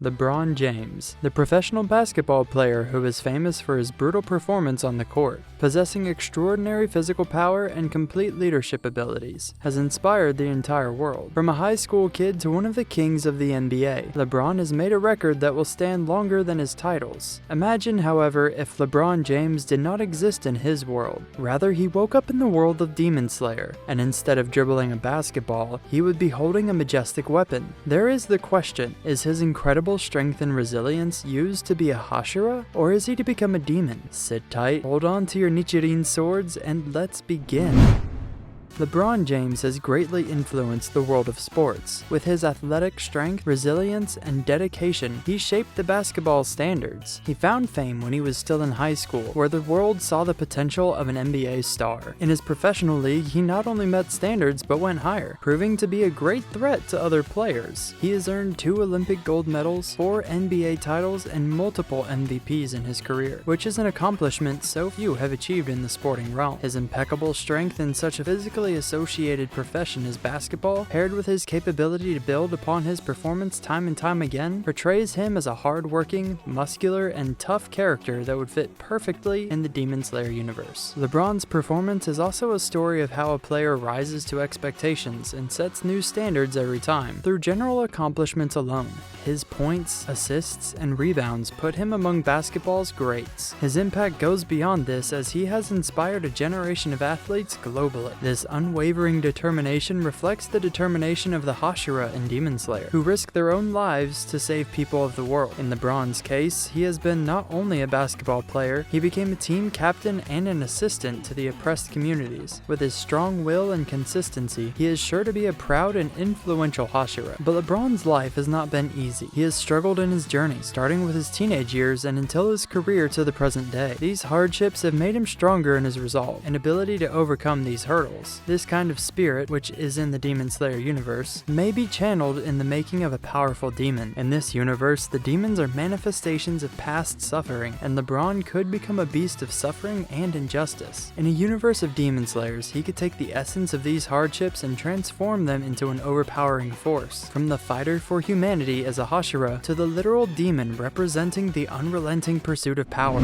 LeBron James, the professional basketball player who is famous for his brutal performance on the court, possessing extraordinary physical power and complete leadership abilities, has inspired the entire world. From a high school kid to one of the kings of the NBA, LeBron has made a record that will stand longer than his titles. Imagine, however, if LeBron James did not exist in his world. Rather, he woke up in the world of Demon Slayer, and instead of dribbling a basketball, he would be holding a majestic weapon. There is the question, is his incredible strength and resilience used to be a Hashira, or is he to become a demon? Sit tight, hold on to your Nichirin swords, and let's begin. LeBron James has greatly influenced the world of sports. With his athletic strength, resilience, and dedication, he shaped the basketball standards. He found fame when he was still in high school, where the world saw the potential of an NBA star. In his professional league, he not only met standards but went higher, proving to be a great threat to other players. He has earned 2 Olympic gold medals, 4 NBA titles, and multiple MVPs in his career, which is an accomplishment so few have achieved in the sporting realm. His impeccable strength in such a physically associated profession as basketball, paired with his capability to build upon his performance time and time again, portrays him as a hard-working, muscular, and tough character that would fit perfectly in the Demon Slayer universe. LeBron's performance is also a story of how a player rises to expectations and sets new standards every time. Through general accomplishments alone, his points, assists, and rebounds put him among basketball's greats. His impact goes beyond this as he has inspired a generation of athletes globally. This unwavering determination reflects the determination of the Hashira in Demon Slayer, who risk their own lives to save people of the world. In LeBron's case, he has been not only a basketball player, he became a team captain and an assistant to the oppressed communities. With his strong will and consistency, he is sure to be a proud and influential Hashira. But LeBron's life has not been easy. He has struggled in his journey, starting with his teenage years and until his career to the present day. These hardships have made him stronger in his resolve and ability to overcome these hurdles. This kind of spirit, which is in the Demon Slayer universe, may be channeled in the making of a powerful demon. In this universe, the demons are manifestations of past suffering, and LeBron could become a beast of suffering and injustice. In a universe of Demon Slayers, he could take the essence of these hardships and transform them into an overpowering force. From the fighter for humanity as a Hashira to the literal demon representing the unrelenting pursuit of power.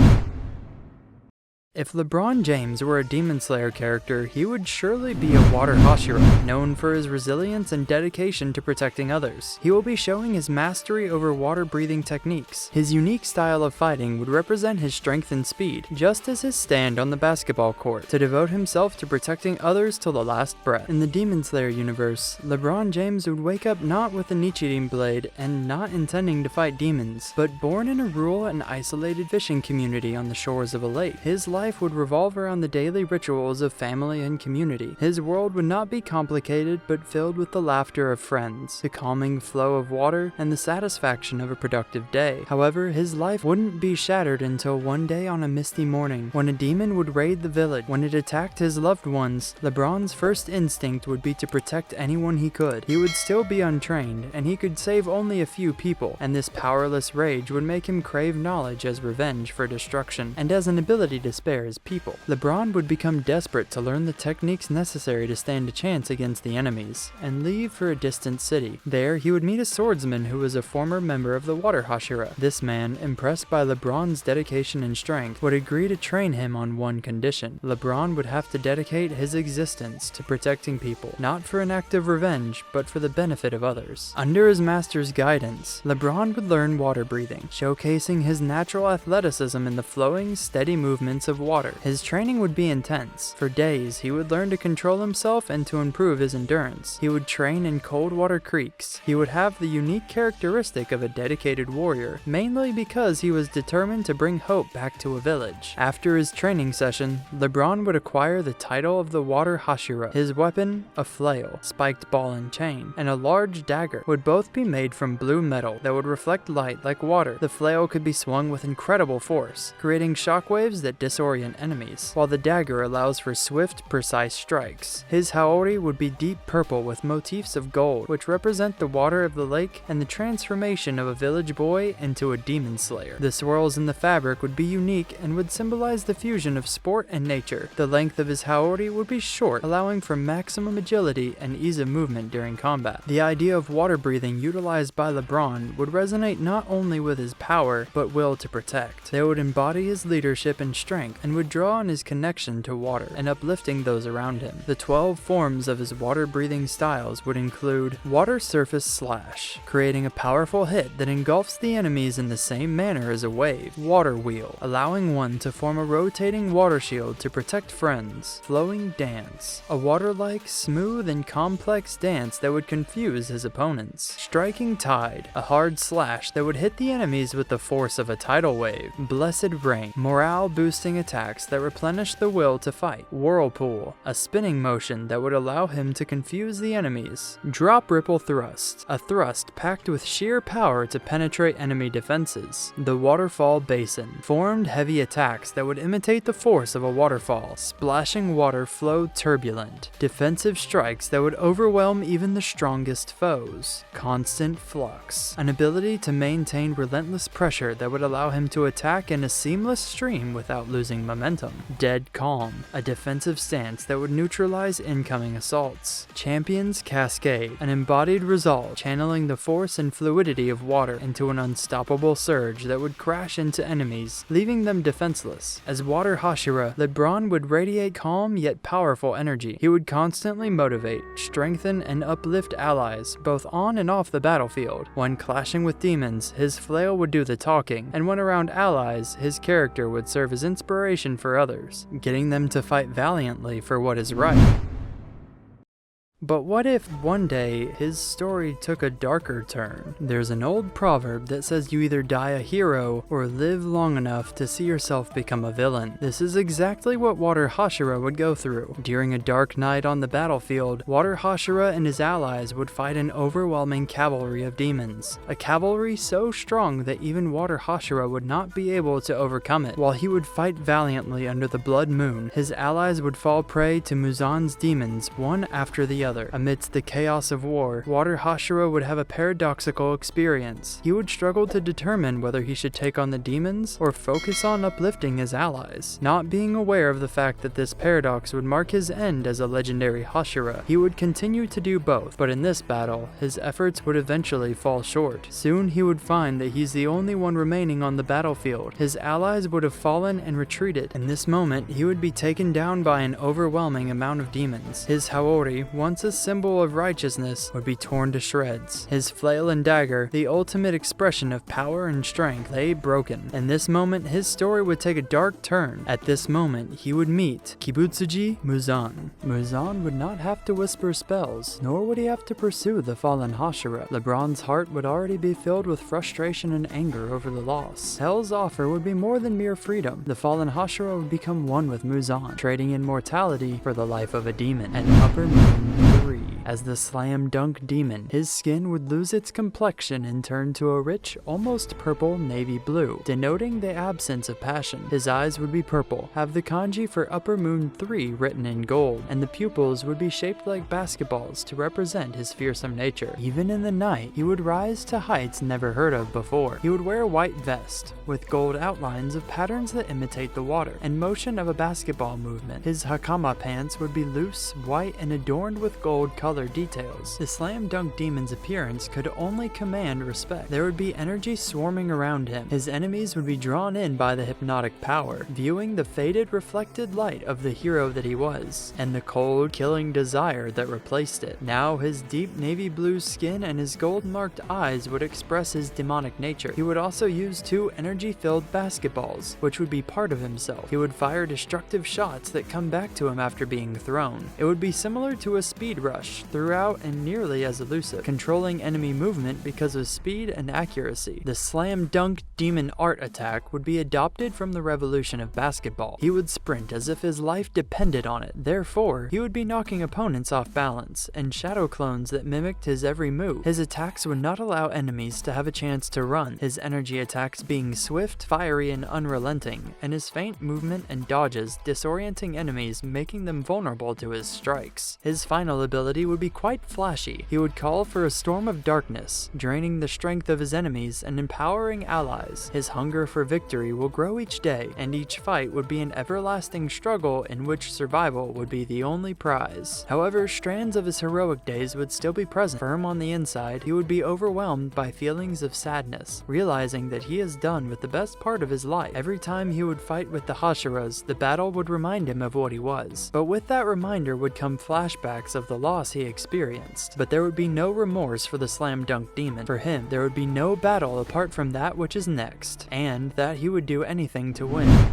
If LeBron James were a Demon Slayer character, he would surely be a water Hashira, known for his resilience and dedication to protecting others. He will be showing his mastery over water-breathing techniques. His unique style of fighting would represent his strength and speed, just as his stand on the basketball court, to devote himself to protecting others till the last breath. In the Demon Slayer universe, LeBron James would wake up not with a Nichirin blade and not intending to fight demons, but born in a rural and isolated fishing community on the shores of a lake. His life would revolve around the daily rituals of family and community. His world would not be complicated, but filled with the laughter of friends, the calming flow of water, and the satisfaction of a productive day. However, his life wouldn't be shattered until one day on a misty morning, when a demon would raid the village. When it attacked his loved ones, LeBron's first instinct would be to protect anyone he could. He would still be untrained, and he could save only a few people, and this powerless rage would make him crave knowledge as revenge for destruction, and as an ability to spare his people. LeBron would become desperate to learn the techniques necessary to stand a chance against the enemies, and leave for a distant city. There, he would meet a swordsman who was a former member of the Water Hashira. This man, impressed by LeBron's dedication and strength, would agree to train him on one condition. LeBron would have to dedicate his existence to protecting people, not for an act of revenge, but for the benefit of others. Under his master's guidance, LeBron would learn water breathing, showcasing his natural athleticism in the flowing, steady movements of water. His training would be intense. For days, he would learn to control himself and to improve his endurance. He would train in cold water creeks. He would have the unique characteristic of a dedicated warrior, mainly because he was determined to bring hope back to a village. After his training session, LeBron would acquire the title of the Water Hashira. His weapon, a flail, spiked ball and chain, and a large dagger would both be made from blue metal that would reflect light like water. The flail could be swung with incredible force, creating shockwaves that disorient disorient enemies, while the dagger allows for swift, precise strikes. His haori would be deep purple with motifs of gold, which represent the water of the lake and the transformation of a village boy into a demon slayer. The swirls in the fabric would be unique and would symbolize the fusion of sport and nature. The length of his haori would be short, allowing for maximum agility and ease of movement during combat. The idea of water breathing utilized by LeBron would resonate not only with his power, but will to protect. They would embody his leadership and strength, and would draw on his connection to water and uplifting those around him. The 12 forms of his water-breathing styles would include Water Surface Slash, creating a powerful hit that engulfs the enemies in the same manner as a wave. Water Wheel, allowing one to form a rotating water shield to protect friends. Flowing Dance, a water-like, smooth, and complex dance that would confuse his opponents. Striking Tide, a hard slash that would hit the enemies with the force of a tidal wave. Blessed Rain, morale-boosting attacks that replenish the will to fight. Whirlpool, a spinning motion that would allow him to confuse the enemies. Drop Ripple Thrust, a thrust packed with sheer power to penetrate enemy defenses. The Waterfall Basin, formed heavy attacks that would imitate the force of a waterfall. Splashing water flowed turbulent. Defensive strikes that would overwhelm even the strongest foes. Constant Flux, an ability to maintain relentless pressure that would allow him to attack in a seamless stream without losing momentum. Dead Calm, a defensive stance that would neutralize incoming assaults. Champion's Cascade, an embodied resolve, channeling the force and fluidity of water into an unstoppable surge that would crash into enemies, leaving them defenseless. As Water Hashira, LeBron would radiate calm yet powerful energy. He would constantly motivate, strengthen, and uplift allies, both on and off the battlefield. When clashing with demons, his flail would do the talking, and when around allies, his character would serve as inspiration for others, getting them to fight valiantly for what is right. But what if one day his story took a darker turn? There's an old proverb that says you either die a hero or live long enough to see yourself become a villain. This is exactly what Water Hashira would go through. During a dark night on the battlefield, Water Hashira and his allies would fight an overwhelming cavalry of demons. A cavalry so strong that even Water Hashira would not be able to overcome it. While he would fight valiantly under the blood moon, his allies would fall prey to Muzan's demons one after the other. Amidst the chaos of war, Water Hashira would have a paradoxical experience. He would struggle to determine whether he should take on the demons or focus on uplifting his allies. Not being aware of the fact that this paradox would mark his end as a legendary Hashira, he would continue to do both, but in this battle, his efforts would eventually fall short. Soon he would find that he's the only one remaining on the battlefield. His allies would have fallen and retreated. In this moment, he would be taken down by an overwhelming amount of demons. His haori, once a symbol of righteousness, would be torn to shreds. His flail and dagger, the ultimate expression of power and strength, lay broken. In this moment, his story would take a dark turn. At this moment, he would meet Kibutsuji Muzan. Muzan would not have to whisper spells, nor would he have to pursue the fallen Hashira. LeBron's heart would already be filled with frustration and anger over the loss. Hell's offer would be more than mere freedom. The fallen Hashira would become one with Muzan, trading immortality for the life of a demon. An upper moon 3. As the slam dunk demon, his skin would lose its complexion and turn to a rich, almost purple navy blue, denoting the absence of passion. His eyes would be purple, have the kanji for Upper Moon 3 written in gold, and the pupils would be shaped like basketballs to represent his fearsome nature. Even in the night, he would rise to heights never heard of before. He would wear a white vest, with gold outlines of patterns that imitate the water, and motion of a basketball movement. His hakama pants would be loose, white, and adorned with gold-colored details. The slam dunk demon's appearance could only command respect. There would be energy swarming around him. His enemies would be drawn in by the hypnotic power, viewing the faded, reflected light of the hero that he was, and the cold, killing desire that replaced it. Now his deep navy blue skin and his gold-marked eyes would express his demonic nature. He would also use 2 energy-filled basketballs, which would be part of himself. He would fire destructive shots that come back to him after being thrown. It would be similar to a speed rush, flash throughout and nearly as elusive, controlling enemy movement because of speed and accuracy. The slam dunk demon art attack would be adopted from the revolution of basketball. He would sprint as if his life depended on it. Therefore, he would be knocking opponents off balance, and shadow clones that mimicked his every move. His attacks would not allow enemies to have a chance to run, his energy attacks being swift, fiery, and unrelenting, and his feint movement and dodges disorienting enemies, making them vulnerable to his strikes. His final ability would be quite flashy. He would call for a storm of darkness, draining the strength of his enemies and empowering allies. His hunger for victory will grow each day, and each fight would be an everlasting struggle in which survival would be the only prize. However, strands of his heroic days would still be present. Firm on the inside, he would be overwhelmed by feelings of sadness, realizing that he is done with the best part of his life. Every time he would fight with the Hashiras, the battle would remind him of what he was. But with that reminder would come flashbacks of the loss he experienced. But there would be no remorse for the slam dunk demon. For him, there would be no battle apart from that which is next, and that he would do anything to win.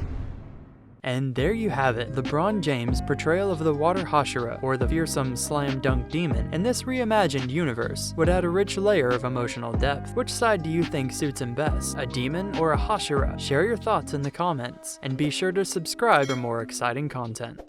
And there you have it, LeBron James' portrayal of the Water Hashira, or the fearsome slam dunk demon, in this reimagined universe would add a rich layer of emotional depth. Which side do you think suits him best, a demon or a Hashira? Share your thoughts in the comments, and be sure to subscribe for more exciting content.